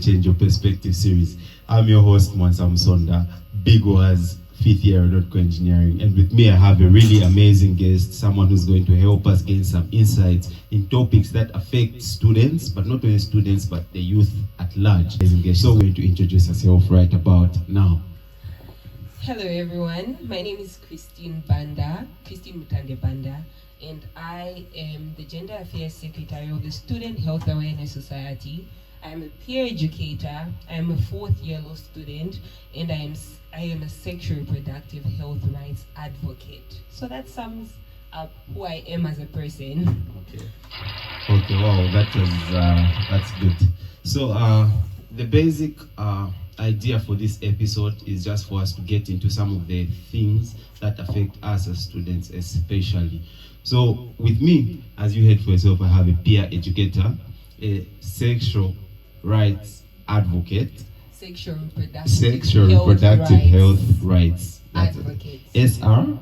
Change Your Perspective series. I'm your host, Mwansam Sonda, Big O's 5th year aeronautical engineering. And with me, I have a really amazing guest, someone who's going to help us gain some insights in topics that affect students, but not only students, but the youth at large. So we're going to introduce herself right about now. Hello everyone, my name is Christine Mutande Banda, and I am the Gender Affairs Secretary of the Student Health Awareness Society. I am a peer educator, I am a 4th year law student, and I am a sexual reproductive health rights advocate. So that sums up who I am as a person. Okay, wow, that's good. So the basic idea for this episode is just for us to get into some of the things that affect us as students especially. So with me, as you heard for yourself, I have a peer educator, a sexual rights advocate, sexual reproductive health rights advocate, SRHR.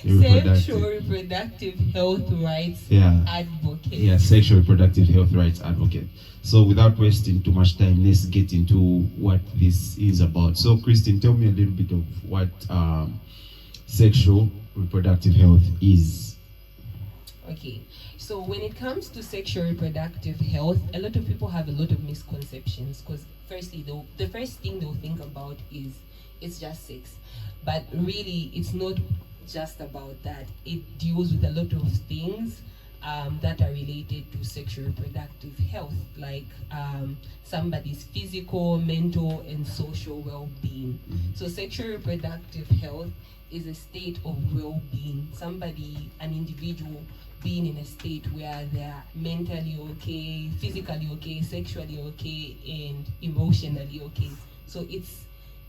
Sexual reproductive health rights advocate. Yeah, sexual reproductive health rights advocate. So without wasting too much time, let's get into what this is about. So Christine, tell me a little bit of what sexual reproductive health is. Okay, so when it comes to sexual reproductive health, a lot of people have a lot of misconceptions, because firstly, the first thing they'll think about is it's just sex. But really, it's not just about that. It deals with a lot of things that are related to sexual reproductive health, like somebody's physical, mental, and social well-being. So sexual reproductive health is a state of well-being. An individual being in a state where they're mentally okay, physically okay, sexually okay, and emotionally okay. So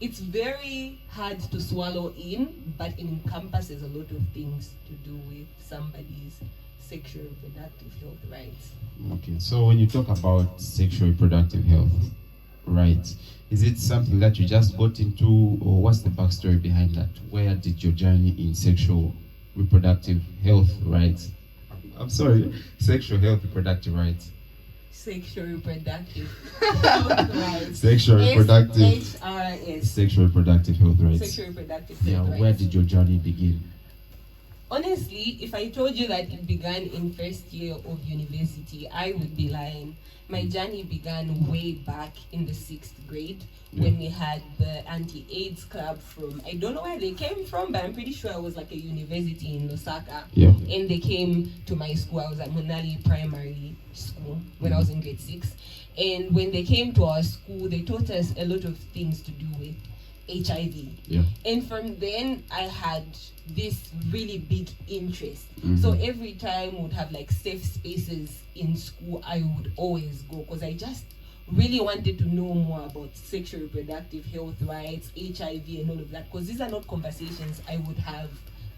it's very hard to swallow in, but it encompasses a lot of things to do with somebody's sexual reproductive health rights. Okay, so when you talk about sexual reproductive health rights, is it something that you just got into, or what's the backstory behind that? Where did your journey in sexual reproductive health rights? Sexual health reproductive rights. Sexual reproductive health rights. Sexual reproductive SHAS. Sexual reproductive health rights. Sexual reproductive health rights. Where did your journey begin? Honestly, if I told you that it began in 1st year of university, I would be lying. My journey began way back in the 6th grade when we had the anti-AIDS club from, I don't know where they came from, but I'm pretty sure it was like a university in Lusaka. Yeah. And they came to my school. I was at Monali Primary School when I was in grade 6. And when they came to our school, they taught us a lot of things to do with HIV. Yeah. And from then I had this really big interest. So every time we'd have like safe spaces in school, I would always go, because I just really wanted to know more about sexual reproductive health rights, HIV, and all of that, because these are not conversations I would have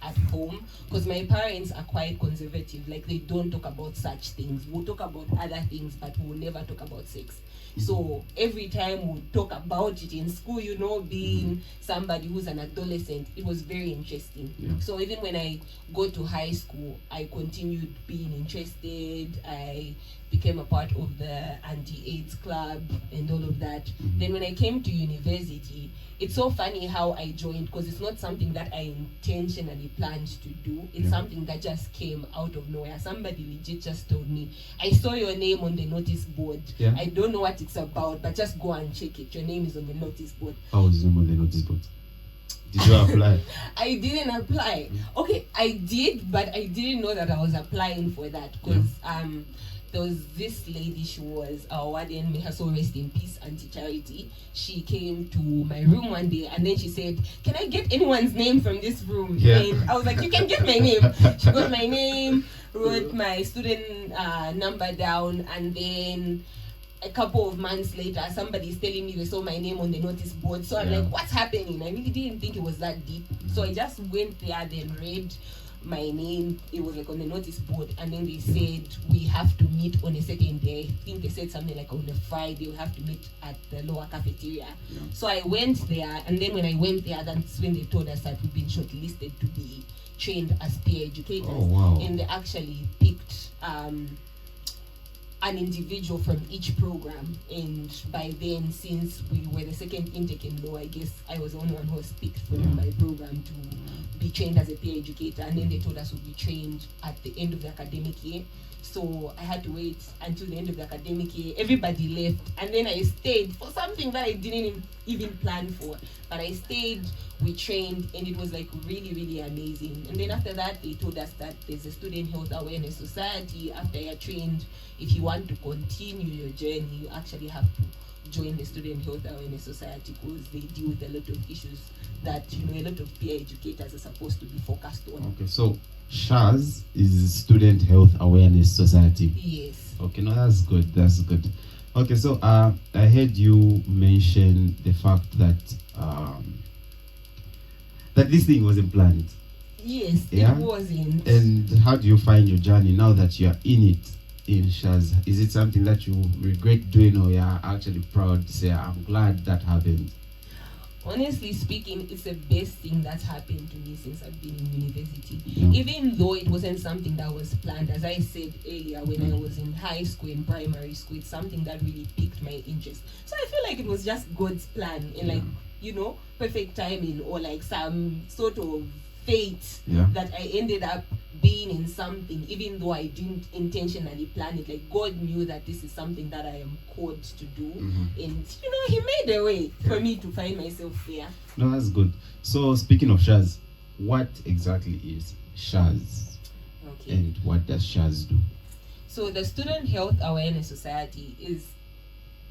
at home, because my parents are quite conservative. Like, they don't talk about such things. We'll talk about other things, but we'll never talk about sex. So every time we talk about it in school, being somebody who's an adolescent, it was very interesting. So even when I go to high school, I continued being interested. I became a part of the anti-AIDS club and all of that. Then when I came to university, it's so funny how I joined, because it's not something that I intentionally planned to do. It's something that just came out of nowhere. Somebody legit just told me, I saw your name on the notice board. I don't know what it's about, but just go and check it. Your name is on the notice board. How was your name on the notice board? Did you apply? I didn't apply. Okay, I did, but I didn't know that I was applying for that, because there was this lady, she was our warden, may her soul rest in peace, Auntie Charity. She came to my room one day, and then she said, can I get anyone's name from this room? And I was like, you can get my name. She got my name, wrote my student number down, and then a couple of months later, somebody's telling me they saw my name on the notice board. So I'm like, what's happening? I really didn't think it was that deep. So I just went there, then read my name. It was like on the notice board, and then they said we have to meet on a certain day. I think they said something like on a Friday we have to meet at the lower cafeteria. So I went there, and then when I went there, that's when they told us that we've been shortlisted to be trained as peer educators. Oh, wow. And they actually picked an individual from each program, and by then, since we were the second intake in law, I guess I was the only one who was picked from my program to be trained as a peer educator, and then they told us we'd be trained at the end of the academic year. So I had to wait until the end of the academic year. Everybody left, and then I stayed for something that I didn't even plan for. But I stayed, we trained, and it was like really, really amazing. And then after that, they told us that there's a Student Health Awareness Society. After you're trained, if you want to continue your journey, you actually have to join the Student Health Awareness Society, because they deal with a lot of issues that a lot of peer educators are supposed to be focused on. Okay, so SHAS is Student Health Awareness Society. Yes. Okay, no, that's good. That's good. Okay, so I heard you mention the fact that that this thing wasn't planned. Yes, yeah? It wasn't. And how do you find your journey now that you are in it in SHAS? Is it something that you regret doing, or you are actually proud to say, I'm glad that happened? Honestly speaking, it's the best thing that's happened to me since I've been in university. Yeah. Even though it wasn't something that was planned, as I said earlier, when I was in high school and primary school, it's something that really piqued my interest. So I feel like it was just God's plan, and like, perfect timing, or like some sort of fate that I ended up being in something, even though I didn't intentionally plan it. Like, God knew that this is something that I am called to do, and He made a way for me to find myself there. No, that's good. So speaking of SHAS, what exactly is SHAS? Okay. And what does SHAS do? So the Student Health Awareness Society is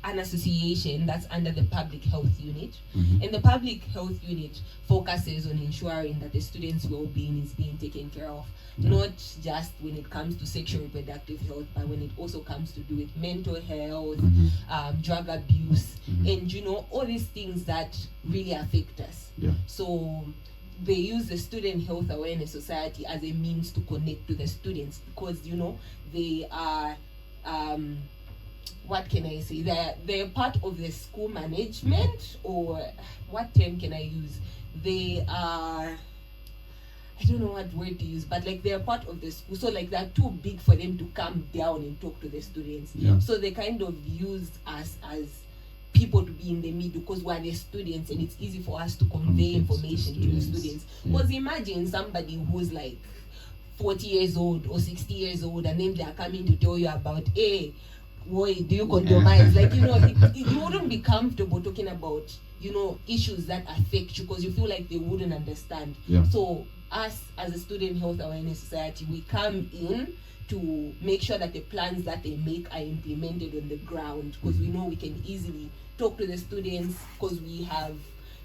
an association that's under the Public Health Unit, and the Public Health Unit focuses on ensuring that the students' well-being is being taken care of, not just when it comes to sexual reproductive health, but when it also comes to do with mental health, drug abuse, and all these things that really affect us. So they use the Student Health Awareness Society as a means to connect to the students, because they are what can I say? They're part of the school management, or what term can I use? They are, I don't know what word to use, but like they're part of the school. So like they're too big for them to come down and talk to the students. So they kind of used us as people to be in the middle, because we're the students and it's easy for us to convey information to the students. Because imagine somebody who's like 40 years old or 60 years old, and then they're coming to tell you about, hey, why do you condomize? Like, you wouldn't be comfortable talking about, issues that affect you, because you feel like they wouldn't understand. So us as a Student Health Awareness Society, we come in to make sure that the plans that they make are implemented on the ground, because we know we can easily talk to the students, because we have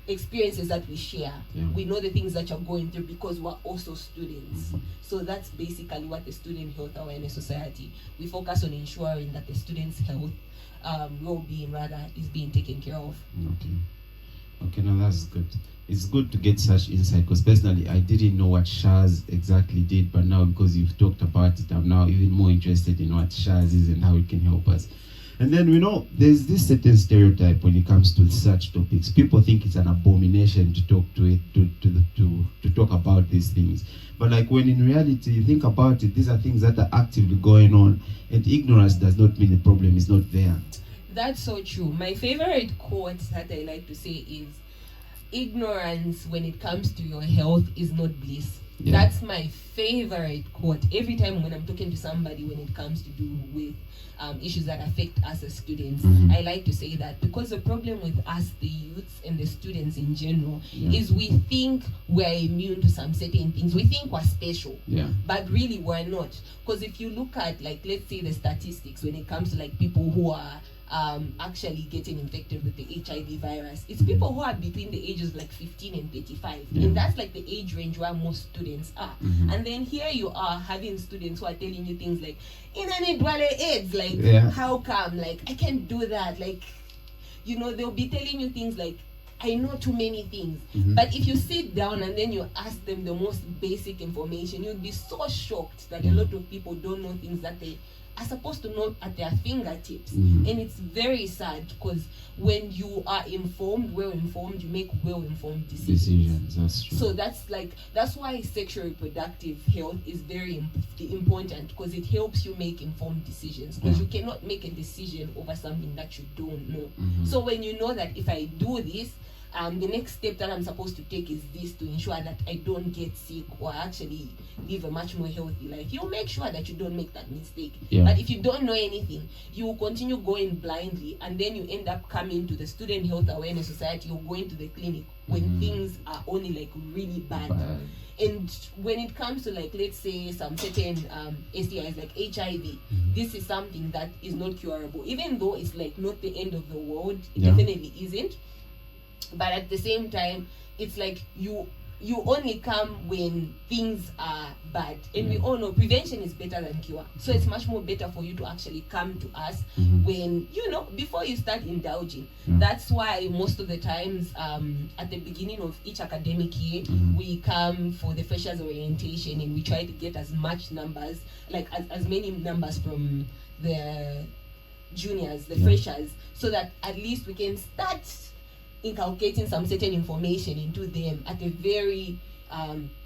experiences that we share. We know the things that you're going through, because we're also students. So that's basically what the Student Health Awareness Society, we focus on ensuring that the students' health, well-being rather, is being taken care of. Okay, no, that's good. It's good to get such insight, because personally I didn't know what SHAS exactly did, but now because you've talked about it, I'm now even more interested in what SHAS is and how it can help us. And then there's this certain stereotype when it comes to such topics. People think it's an abomination to talk to talk about these things. But like, when in reality you think about it, these are things that are actively going on, and ignorance does not mean the problem is not there. That's so true. My favorite quote that I like to say is, ignorance when it comes to your health is not bliss. That's my favorite quote. Every time when I'm talking to somebody when it comes to do with issues that affect us as students, I like to say that, because the problem with us, the youths and the students in general, is we think we're immune to some certain things. We think we're special, but really we're not. Because if you look at, like, let's say the statistics when it comes to like people who are actually getting infected with the HIV virus, it's people who are between the ages of like 15 and 35, and that's like the age range where most students are. And then here you are having students who are telling you things like, AIDS, like, how come, like, I can't do that, like, they'll be telling you things like, I know too many things. But if you sit down and then you ask them the most basic information, you'll be so shocked that a lot of people don't know things that they are supposed to know at their fingertips. Mhm. And it's very sad because when you are well informed, you make well informed decisions. That's true. So that's why sexual reproductive health is very important, because it helps you make informed decisions, because you cannot make a decision over something that you don't know. Mhm. So when you know that if I do this, the next step that I'm supposed to take is this, to ensure that I don't get sick or actually live a much more healthy life. You make sure that you don't make that mistake. Yeah. But if you don't know anything, you will continue going blindly, and then you end up coming to the Student Health Awareness Society or going to the clinic when things are only like really bad. And when it comes to, like, let's say some certain STIs like HIV, this is something that is not curable. Even though it's like not the end of the world, it definitely isn't. But at the same time, it's like you only come when things are bad, and we all know prevention is better than cure. So it's much more better for you to actually come to us when, before you start indulging. That's why most of the times at the beginning of each academic year, we come for the freshers orientation, and we try to get as much numbers, like as many numbers from the juniors, the freshers, so that at least we can start inculcating some certain information into them at a very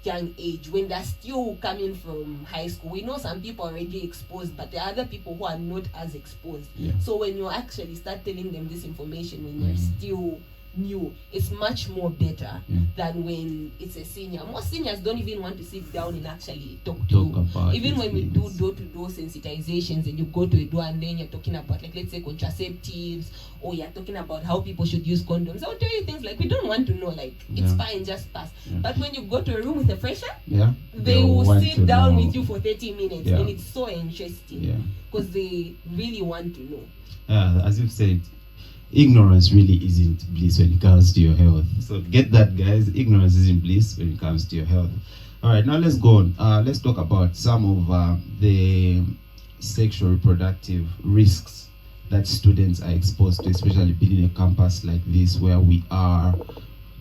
young age, when they're still coming from high school. We know some people are already exposed, but there are other people who are not as exposed. So when you actually start telling them this information when they're still new, it's much more better than when it's a senior. Most seniors don't even want to sit down and actually talk to you. Even when we do door-to-door sensitizations, and you go to a door and then you're talking about, like, let's say contraceptives, or you're talking about how people should use condoms, I'll tell you things like, we don't want to know, like, it's fine, just pass. But when you go to a room with a fresher, they will sit down with you for 30 minutes, and it's so interesting because they really want to know. As you've said, ignorance really isn't bliss when it comes to your health. So get that, guys. Ignorance isn't bliss when it comes to your health. All right, now let's go on. Let's talk about some of the sexual reproductive risks that students are exposed to, especially being in a campus like this, where we are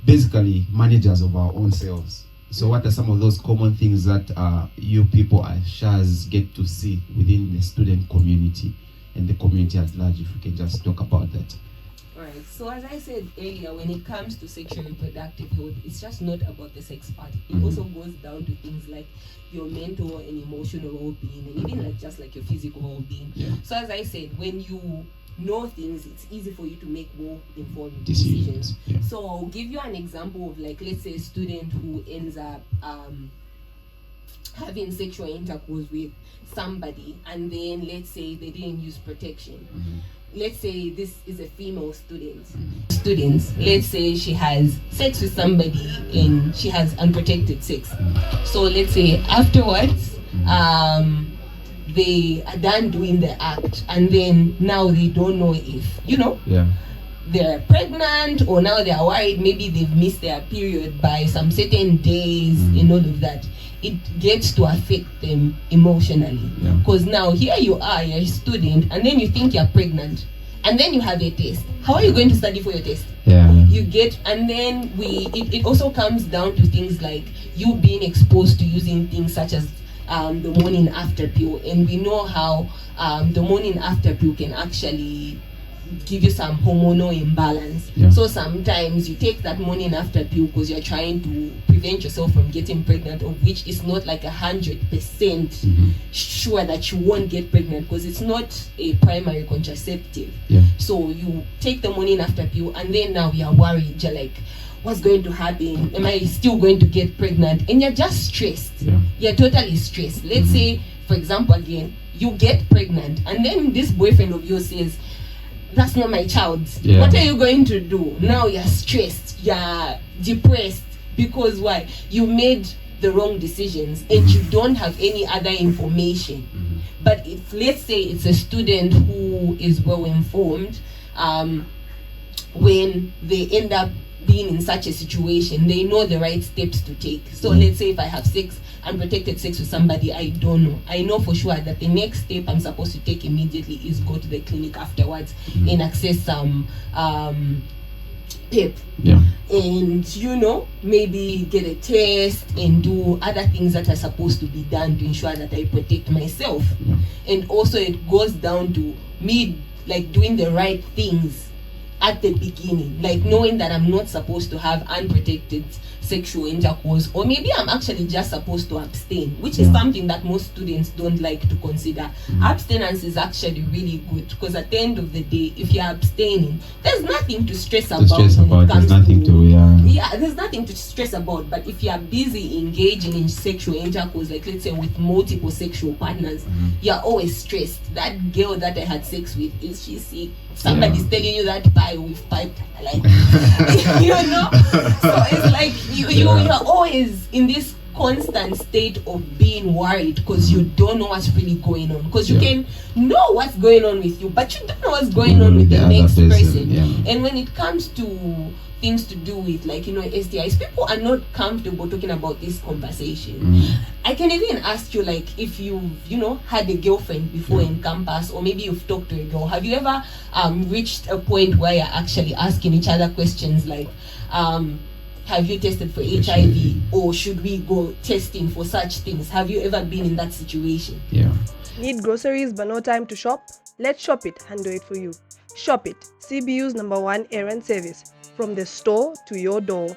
basically managers of our own selves. So what are some of those common things that you people at SHAS get to see within the student community and the community at large? If we can just talk about that. Right. So as I said earlier, when it comes to sexual reproductive health, it's just not about the sex part. It also goes down to things like your mental and emotional well-being, and even like just like your physical well-being. So as I said, when you know things, it's easy for you to make more informed decisions. So I'll give you an example of, like, let's say a student who ends up having sexual intercourse with somebody, and then let's say they didn't use protection. Let's say this is a female student. Let's say she has sex with somebody and she has unprotected sex. So let's say afterwards, they are done doing the act, and then now they don't know if, they're pregnant, or now they are worried maybe they've missed their period by some certain days and all of that. It gets to affect them emotionally, because now here you are, you're a student, and then you think you're pregnant, and then you have a test. How are you going to study for your test? You get, and then it also comes down to things like you being exposed to using things such as the morning after pill, and we know how the morning after pill can actually give you some hormonal imbalance. So sometimes you take that morning after pill because you're trying to prevent yourself from getting pregnant, of which is not like 100% sure that you won't get pregnant, because it's not a primary contraceptive. So you take the morning after pill, and then now you're worried. You're like, what's going to happen? Am I still going to get pregnant? And you're just stressed. You're totally stressed. Let's say, for example, again, you get pregnant, and then this boyfriend of yours says, that's not my child. What are you going to do? Now you're stressed, you're depressed, because why? You made the wrong decisions and you don't have any other information. But if, let's say, it's a student who is well informed, when they end up being in such a situation, they know the right steps to take. So let's say if I have unprotected sex with somebody I don't know, I know for sure that the next step I'm supposed to take immediately is go to the clinic afterwards and access some PEP. Yeah. And maybe get a test and do other things that are supposed to be done to ensure that I protect myself. Yeah. And also it goes down to me like doing the right things at the beginning, like knowing that I'm not supposed to have unprotected sexual intercourse, or maybe I'm actually just supposed to abstain, which is something that most students don't like to consider. Abstinence is actually really good, because at the end of the day, if you're abstaining, there's nothing to stress about. There's nothing there's nothing to stress about. But if you're busy engaging in sexual intercourse, like let's say with multiple sexual partners, you're always stressed. That girl that I had sex with, is she sick? Somebody's telling you that we've piped, like so it's like you're always in this constant state of being worried, because you don't know what's really going on, because you can know what's going on with you, but you don't know what's going on with the next person. And when it comes to things to do with STIs, people are not comfortable talking about this conversation. I can even ask you, like, if you've had a girlfriend before in campus, or maybe you've talked to a girl, have you ever reached a point where you're actually asking each other questions like, have you tested for HIV, or should we go testing for such things? Have you ever been in that situation? Need groceries but no time to shop? Let's shop it and do it for you. Shop it, CBU's #1 errand service, from the store to your door.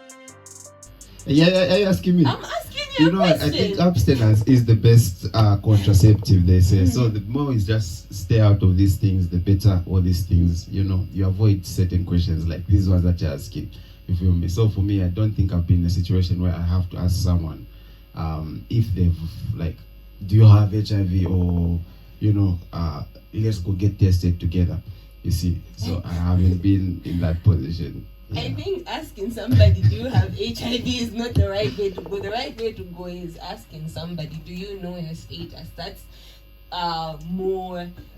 Are you asking me? I'm asking you a question. I think abstinence is the best contraceptive, they say. So the more is just stay out of these things, the better all these things, you avoid certain questions like these ones that you're asking. You feel me? So for me, I don't think I've been in a situation where I have to ask someone if they've, like, do you have HIV, or let's go get tested together. You see, so I haven't been in that position. I think asking somebody, do you have HIV, is not the right way to go. The right way to go is asking somebody, do you know your status? That's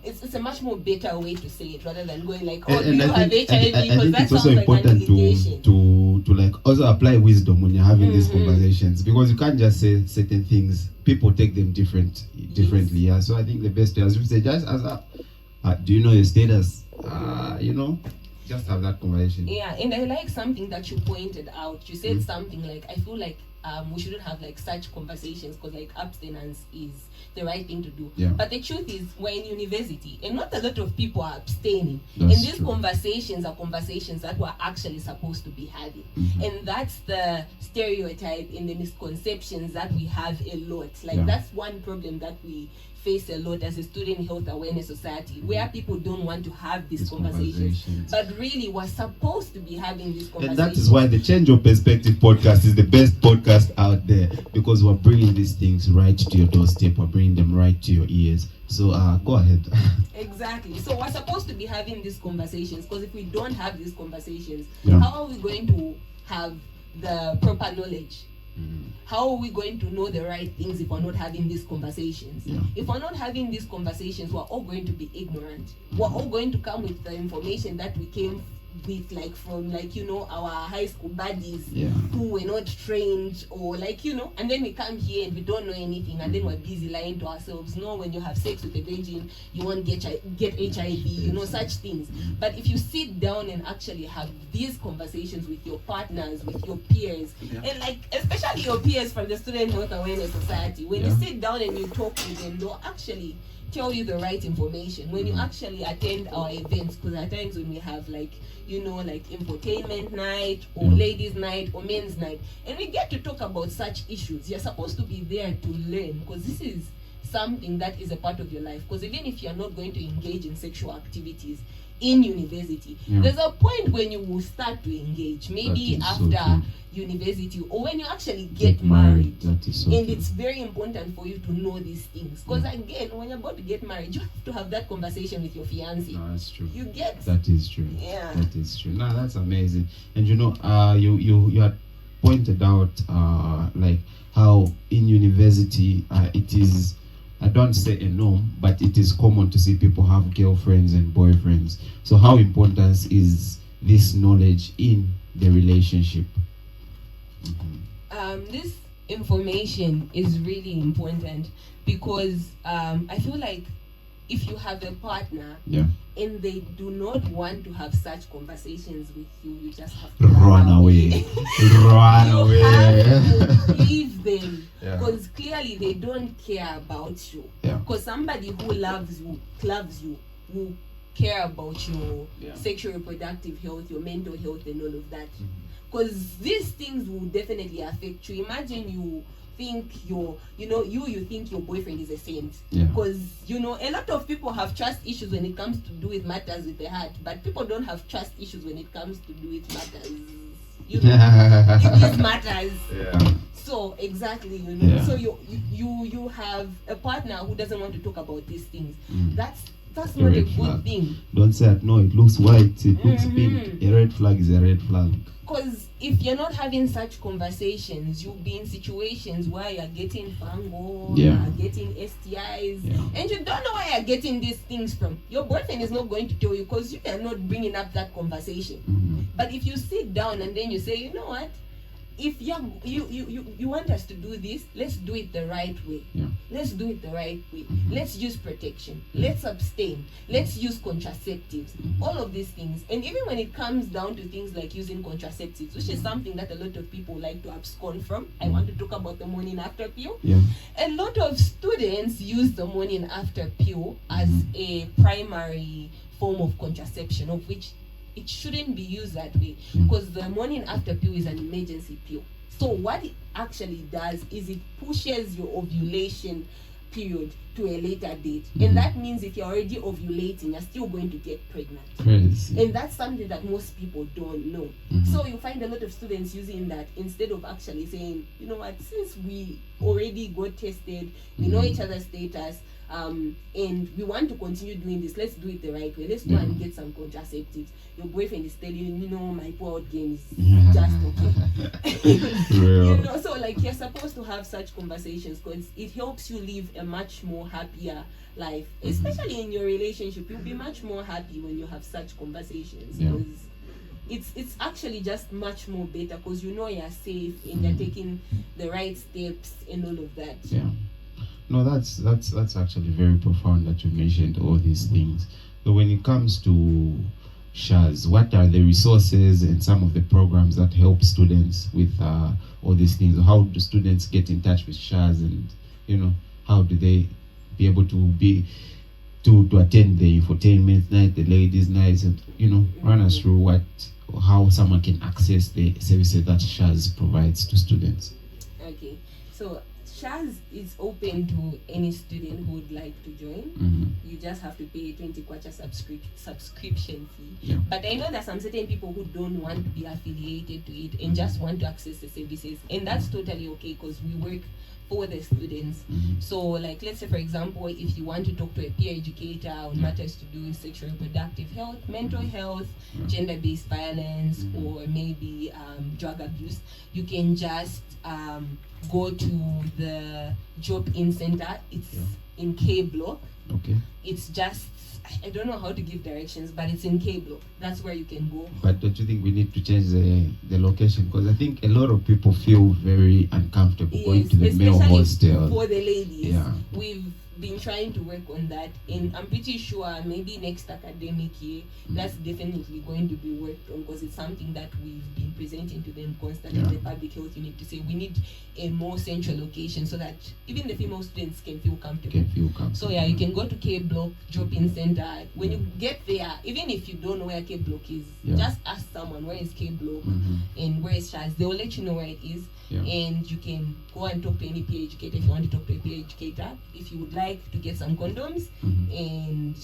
it's a much more better way to say it, rather than going like, do you have HIV? Because that sounds like an allegation. To like also apply wisdom when you're having these conversations, because you can't just say certain things. People take them differently. Yeah. So I think the best way, as you say, just as do you know your status? Just have that conversation. Yeah, and I like something that you pointed out. You said something like, I feel like we shouldn't have like such conversations, because like abstinence is the right thing to do. But the truth is, we're in university and not a lot of people are abstaining. And these conversations are conversations that we're actually supposed to be having. And that's the stereotype and the misconceptions that we have a lot. Like that's one problem that we face a lot as a student health awareness society, where people don't want to have these conversations. But really, we're supposed to be having these conversations. And that is why the Change Your Perspective podcast is the best podcast out there, because we're bringing these things right to your doorstep. We're bringing them right to your ears. So go ahead. Exactly. So we're supposed to be having these conversations, because if we don't have these conversations, how are we going to have the proper knowledge? How are we going to know the right things if we're not having these conversations? If we're not having these conversations, we're all going to be ignorant. We're all going to come with the information that we came with, like from our high school buddies who were not trained, or and then we come here and we don't know anything, and then we're busy lying to ourselves. No, when you have sex with a virgin, you won't get HIV, such things. But if you sit down and actually have these conversations with your partners, with your peers, and especially your peers from the Student Health Awareness Society, when you sit down and you talk with them, they'll actually tell you the right information. When you actually attend our events, because at times when we have infotainment night, or ladies night, or men's night, and we get to talk about such issues, you're supposed to be there to learn, because this is something that is a part of your life. Because even if you're not going to engage in sexual activities in university, there's a point when you will start to engage, maybe after university, or when you actually get married. It's very important for you to know these things, because again, when you're about to get married, you have to have that conversation with your fiance. No, that's true. You get that is true. That is true. No, that's amazing. And you had pointed out like how in university it is, I don't say a norm, but it is common to see people have girlfriends and boyfriends. So how important is this knowledge in the relationship? This information is really important, because I feel like if you have a partner Yeah. and they do not want to have such conversations with you, you just have to Run away. Run you away. have to leave them, Yeah. because clearly they don't care about you. Yeah. Because somebody who loves you, will care about your Yeah. sexual reproductive health, your mental health, and all of that. Mm-hmm. Because these things will definitely affect you. Imagine you think you think your boyfriend is a saint. Yeah. Because a lot of people have trust issues when it comes to do with matters with the heart, but people don't have trust issues when it comes to do with matters it is matters. Yeah. So exactly, Yeah. so you have a partner who doesn't want to talk about these things. Mm. That's A not a red good flag. thing. Don't say no, it looks white, it looks Mhm. pink. A red flag is a red flag. Because if you're not having such conversations, you'll be in situations where you're getting fungal, Yeah. you're getting STIs, Yeah. and you don't know where you're getting these things from. Your boyfriend is not going to tell you because you are not bringing up that conversation. Mhm. But if you sit down and then you say, you know what, if you want us to do this, let's do it the right way. Yeah. Let's do it the right way. Mhm. Let's use protection. Yeah. Let's abstain. Let's use contraceptives. Mhm. All of these things. And even when it comes down to things like using contraceptives, which is something that a lot of people like to abscond from. I want to talk about the morning after pill. Yeah. A lot of students use the morning after pill as a primary form of contraception, of which it shouldn't be used that way, because the morning after pill is an emergency pill. So what it actually does is it pushes your ovulation period to a later date. And that means if you're already ovulating, you're still going to get pregnant. Crazy. And that's something that most people don't know. Mhm. So you find a lot of students using that instead of actually saying, you know what, since we already got tested, we know each other's status, and we want to continue doing this, let's do it the right way. Let's go and get some contraceptives. Your boyfriend is telling you, my pull-out game is just okay. Real. So like you're supposed to have such conversations because it helps you live a much more happier life, especially in your relationship. You'll be much more happy when you have such conversations, Yeah. because it's actually just much more better because you're safe and you're taking the right steps and all of that. Yeah. No, that's actually very profound that you mentioned all these things. So when it comes to SHAS, what are the resources and some of the programs that help students with all these things? How do students get in touch with SHAS, and how do they be able to attend the infotainment night, the ladies' nights, and run us through how someone can access the services that SHAS provides to students? Okay, so SHAS is open to any student who would like to join. Mm-hmm. You just have to pay a 20 kwacha subscription fee. Yeah. But I know that some certain people who don't want to be affiliated to it and just want to access the services, and that's totally okay because we work for the students. Mm-hmm. So like let's say for example, if you want to talk to a peer educator on matters to do with sexual reproductive health, mental health, gender-based violence, or maybe drug abuse, you can just go to the drop-in center. It's in K Block. Okay. It's just, I don't know how to give directions, but it's in K Block. That's where you can go. But don't you think we need to change the location? Because I think a lot of people feel very uncomfortable going to the male especially hostel. for the ladies. Yeah. We've been trying to work on that, and I'm pretty sure maybe next academic year that's definitely going to be worked on, because it's something that we've been presenting to them constantly. Yeah. The public health unit to say we need a more central location so that even the female students can feel comfortable. So yeah, you can go to K Block drop-in center. When you get there, even if you don't know where K Block is, just ask someone where is K Block and where is SHAS. They will let you know where it is. Yeah. And you can go and talk to any peer educator if you want to talk to a peer educator. If you would like to get some condoms and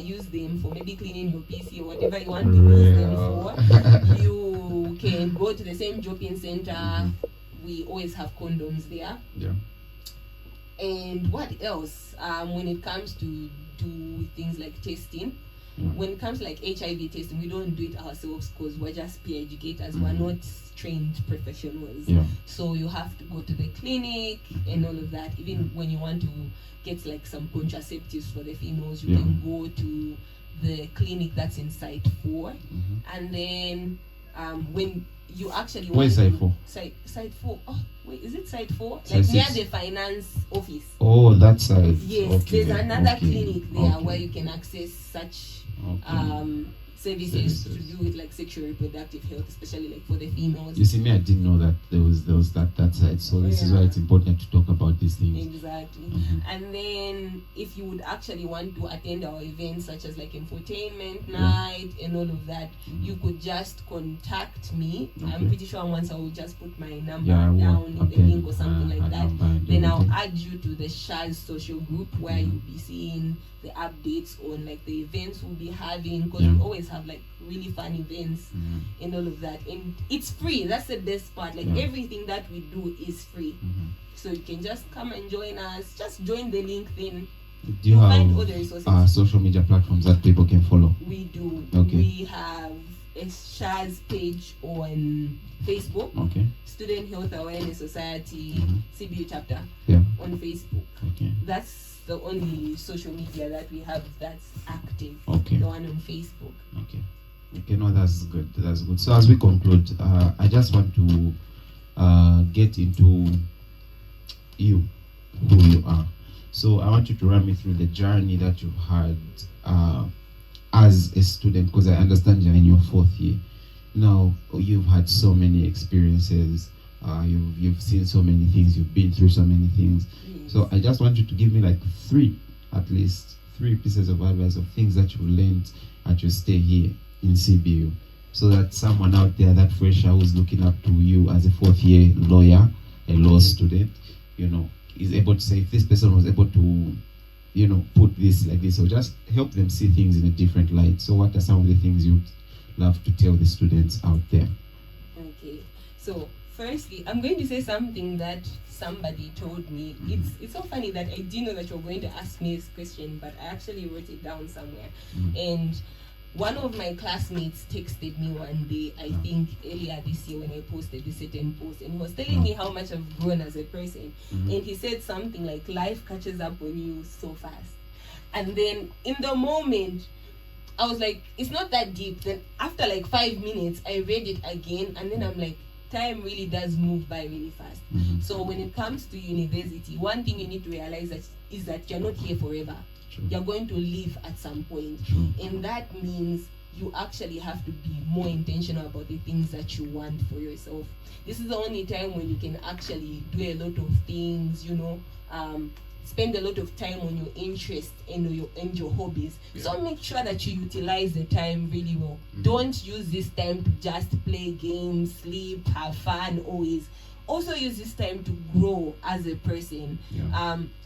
use them for maybe cleaning your PC or whatever you want to use them for, you can go to the same drop-in center. We always have condoms there. Yeah. And what else? When it comes to do things like testing, when it comes to like HIV testing, we don't do it ourselves because we're just peer educators. We're not trained professionals. Yeah. So you have to go to the clinic and all of that. Even when you want to get like some contraceptives for the females, you can go to the clinic that's in Site 4. And then when you actually Where is side 4? Side 4. Oh, wait, is it side 4? Side Like 6. near the finance office. Oh, that side. Yes, Okay. there's another Okay. clinic there Okay. where you can access such Okay. services to do with like sexual reproductive health, especially like for the females. You see, me, I didn't know that there was that side. So this is why it's important to talk about these things. Exactly. Mhm. And then if you would actually want to attend our events such as like infotainment night and all of that, you could just contact me. Okay. I'm pretty sure once I will just put my number Yeah, I will. down in the Okay. link or something like that. Number and Then I'll everything. add you to the SHAS social group where you'll be seeing the updates on like the events we'll be having, because we always have like really fun events and all of that, and it's free. That's the best part. Like everything that we do is free, so you can just come and join us. Just join the link, then Do you find all the resources. have social media platforms that people can follow? We do. Okay. We have a SHAS page on Facebook, Okay. Student Health Awareness Society CBU chapter on Facebook. Okay. That's the only social media that we have that's active. Okay. The one on Facebook. Okay. Okay, no, that's good. That's good. So as we conclude, I just want to get into you, who you are. So I want you to run me through the journey that you've had as a student, because I understand you're in your 4th year. Now, you've had so many experiences. You've seen so many things. You've been through so many things. So I just want you to give me like at least three pieces of advice of things that you learned at your stay here in CBU, so that someone out there, that fresher who's looking up to you as a 4th year lawyer, a law student, is able to say, if this person was able to, put this like this, or just help them see things in a different light. So what are some of the things you'd love to tell the students out there? Okay, so firstly, I'm going to say something that somebody told me. It's so funny that I didn't know that you were going to ask me this question, but I actually wrote it down somewhere. And one of my classmates texted me one day, I think earlier this year, when I posted this certain post, and he was telling me how much I've grown as a person. And he said something like, life catches up on you so fast. And then in the moment, I was like, it's not that deep. Then after like 5 minutes, I read it again, and then I'm like, time really does move by really fast. So when it comes to university, one thing you need to realize is that you're not here forever. True. You're going to leave at some point. True. And that means you actually have to be more intentional about the things that you want for yourself. This is the only time when you can actually do a lot of things, spend a lot of time on your interests and your hobbies. So make sure that you utilize the time really well. Don't use this time to just play games, sleep, have fun always. Also use this time to grow as a person.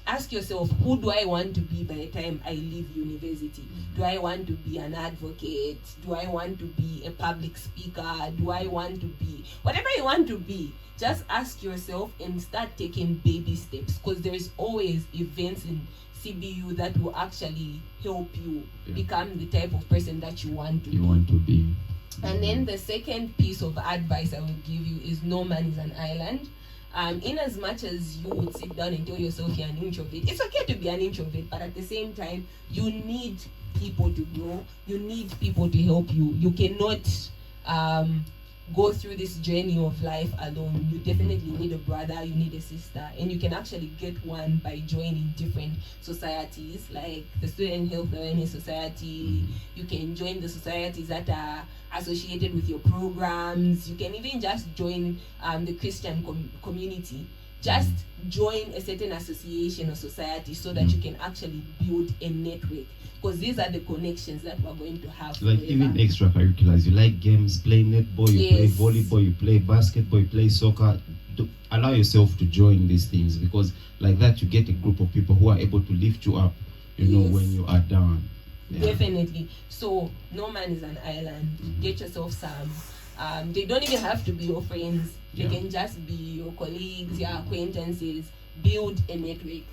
Ask yourself, who do I want to be by the time I leave university? Do I want to be an advocate? Do I want to be a public speaker? Do I want to be whatever you want to be? Just ask yourself and start taking baby steps, because there's always events in CBU that will actually help you become the type of person that you want to be. And then the second piece of advice I would give you is, no man is an island. In as much as you would sit down and tell yourself you're an introvert, it's okay to be an introvert, but at the same time, you need people to grow. You need people to help you. You cannot go through this journey of life alone. You definitely need a brother, you need a sister, and you can actually get one by joining different societies like the Student Health Awareness Society. You can join the societies that are associated with your programs. You can even just join the Christian community. Just join a certain association or society so that you can actually build a network, because these are the connections that we're going to have like forever. Even extracurriculars, you like games, play netball, you play volleyball, you play basketball, you play soccer. Allow yourself to join these things, because like that you get a group of people who are able to lift you up, when you are down. Definitely. So no man is an island. Get yourself some. They don't even have to be your friends. They can just be your colleagues, your acquaintances. Build a network.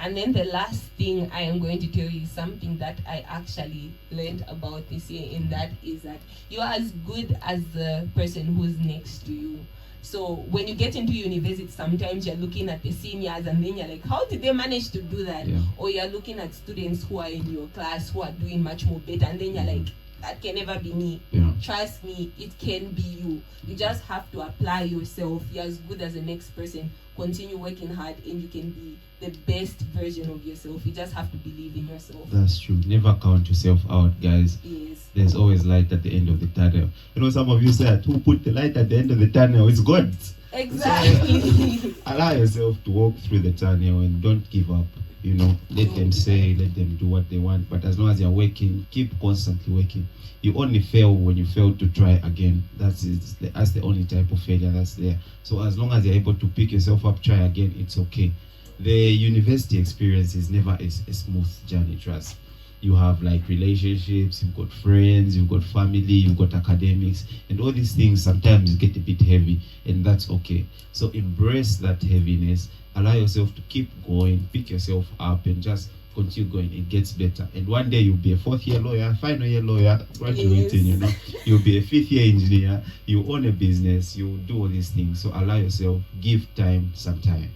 And then the last thing I am going to tell you is something that I actually learned about this year, and that is that you are as good as the person who's next to you. So when you get into university, sometimes you're looking at the seniors and then you're like, how did they manage to do that? Or you're looking at students who are in your class who are doing much more better, and then you're like, that can never be me. Yeah. Trust me, it can be you. You just have to apply yourself. You're as good as the next person. Continue working hard, and you can be the best version of yourself. You just have to believe in yourself. That's true. Never count yourself out, guys. Yes. There's always light at the end of the tunnel. You know, some of you said, who put the light at the end of the tunnel? It's God. Exactly. So, allow yourself to walk through the tunnel and don't give up. You know, let them say, let them do what they want. But as long as you're working, keep constantly working. You only fail when you fail to try again. That's it. That's the only type of failure that's there. So as long as you're able to pick yourself up, try again, it's okay. The university experience is never a smooth journey, trust. You have like relationships, you've got friends, you've got family, you've got academics, and all these things sometimes get a bit heavy, and that's okay. So embrace that heaviness, allow yourself to keep going, pick yourself up, and just continue going. It gets better, and one day you'll be a fourth year lawyer, final year lawyer, graduating. You know, you'll be a fifth year engineer, you own a business, you do all these things. So allow yourself, give time some time,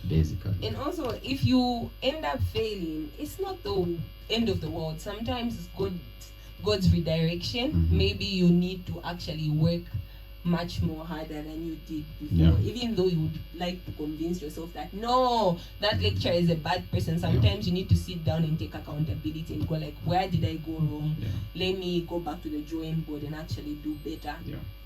basically. And also, if you end up failing, it's not the end of the world. Sometimes it's God's redirection. Mm-hmm. Maybe you need to actually work much more harder than you did before. Yeah. Even though you would like to convince yourself that no, that lecturer is a bad person. Sometimes you need to sit down and take accountability and go like, where did I go wrong? Yeah. Let me go back to the drawing board and actually do better.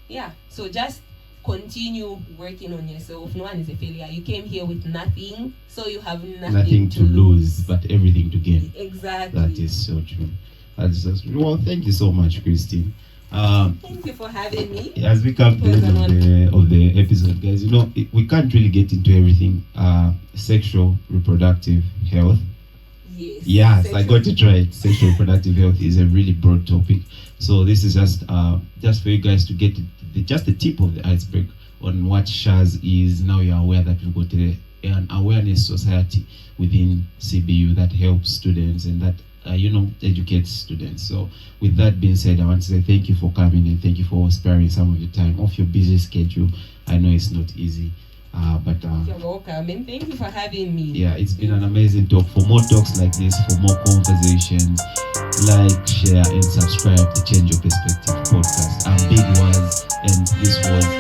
Yeah. So just continue working on yourself. No one is a failure. You came here with nothing, so you have nothing to lose, but everything to gain. Exactly. That is so true. That's just true. Well, thank you so much, Christine. Thank you for having me. As we come to the end of the episode, guys, you know, we can't really get into everything. Sexual reproductive health. Yes, I got it right. Sexual reproductive health is a really broad topic. So this is just for you guys to get just the tip of the iceberg on what SHAS is. Now you're aware that we've got an awareness society within CBU that helps students and that educates students. So with that being said, I want to say thank you for coming and thank you for sparing some of your time off your busy schedule. I know it's not easy. But you're welcome, and thank you for having me. Yeah, it's been an amazing talk. For more talks like this, for more conversations, like, share, and subscribe to Change Your Perspective podcast. I'm Big Was, and this was